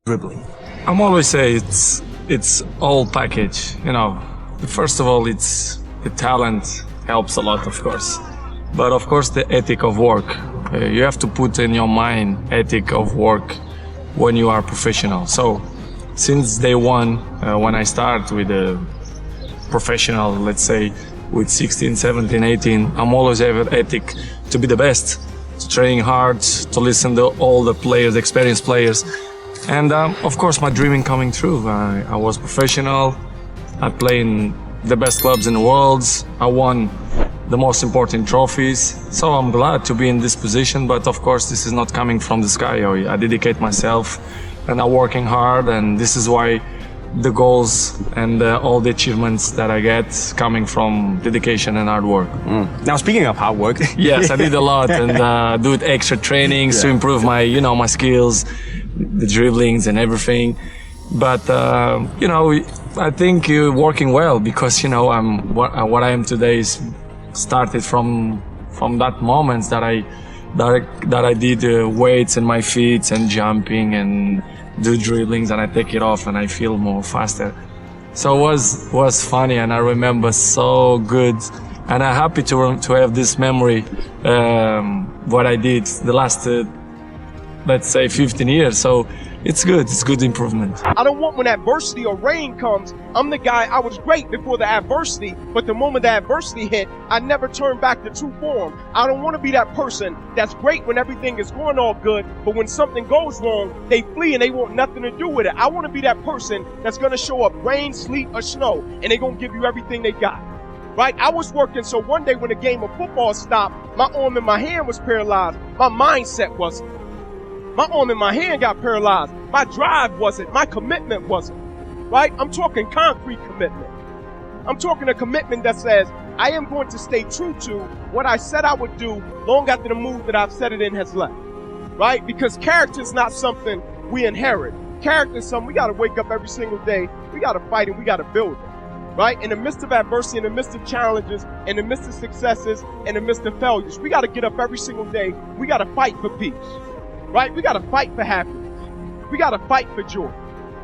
dribbling? I'm always say it's all package. First of all, it's the talent helps a lot, of course, but of course the ethic of work. You have to put in your mind ethic of work when you are professional. So since day one, when I start with a professional, let's say with 16, 17, 18, I'm always have an ethic to be the best, to train hard, to listen to all the players, experienced players. And of course, my dreaming coming true. I was professional. I played in the best clubs in the world. I won the most important trophies. So I'm glad to be in this position. But of course, this is not coming from the sky. I dedicate myself and I'm working hard. And this is why the goals and all the achievements that I get coming from dedication and hard work. Now, speaking of hard work, yes, I did a lot and do extra trainings to improve my, my skills, the dribblings and everything. But I think you're working well because I'm what I am today is started from that moment that I did weights in my feet and jumping and do dribblings and I take it off and I feel more faster. So it was funny and I remember so good and I'm happy to have this memory what I did the last let's say 15 years. So it's good improvement. I don't want when adversity or rain comes, I'm the guy, I was great before the adversity, but the moment the adversity hit, I never turned back to true form. I don't want to be that person that's great when everything is going all good, but when something goes wrong, they flee and they want nothing to do with it. I want to be that person that's going to show up rain, sleet, or snow, and they're going to give you everything they got. Right? I was working, so one day when the game of football stopped, my arm and my hand was paralyzed. My mindset wasn't. My arm and my hand got paralyzed. My drive wasn't. My commitment wasn't. Right? I'm talking concrete commitment. I'm talking a commitment that says, I am going to stay true to what I said I would do long after the mood that I've set it in has left. Right? Because character is not something we inherit. Character is something we got to wake up every single day. We got to fight and we got to build it. Right? In the midst of adversity, in the midst of challenges, in the midst of successes, in the midst of failures, we got to get up every single day. We got to fight for peace. Right? We got to fight for happiness. We got to fight for joy.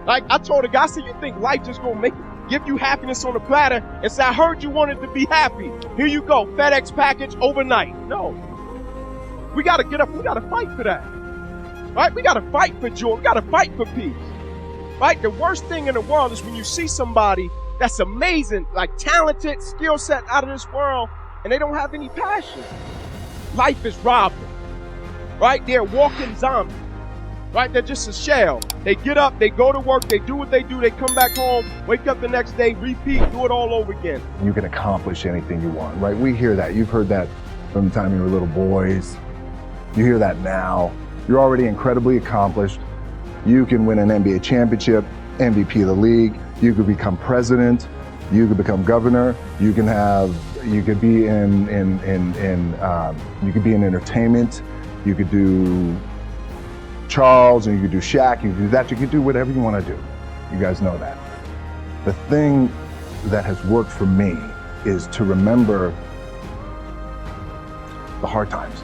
Like I told a guy, I said, you think life just gonna give you happiness on a platter and say, I heard you wanted to be happy. Here you go, FedEx package overnight. No. We got to get up. We got to fight for that. Right? We got to fight for joy. We got to fight for peace. Right? The worst thing in the world is when you see somebody that's amazing, like talented, skill set out of this world, and they don't have any passion. Life is robbed them. Right? They're walking zombies. Right? They're just a shell. They get up, they go to work, they do what they do, they come back home, wake up the next day, repeat, do it all over again. You can accomplish anything you want, right? We hear that. You've heard that from the time you were little boys. You hear that now. You're already incredibly accomplished. You can win an NBA championship, MVP of the league. You could become president. You could become governor. You could be in entertainment. You could do Charles, and you could do Shaq, you could do that, you could do whatever you want to do. You guys know that. The thing that has worked for me is to remember the hard times.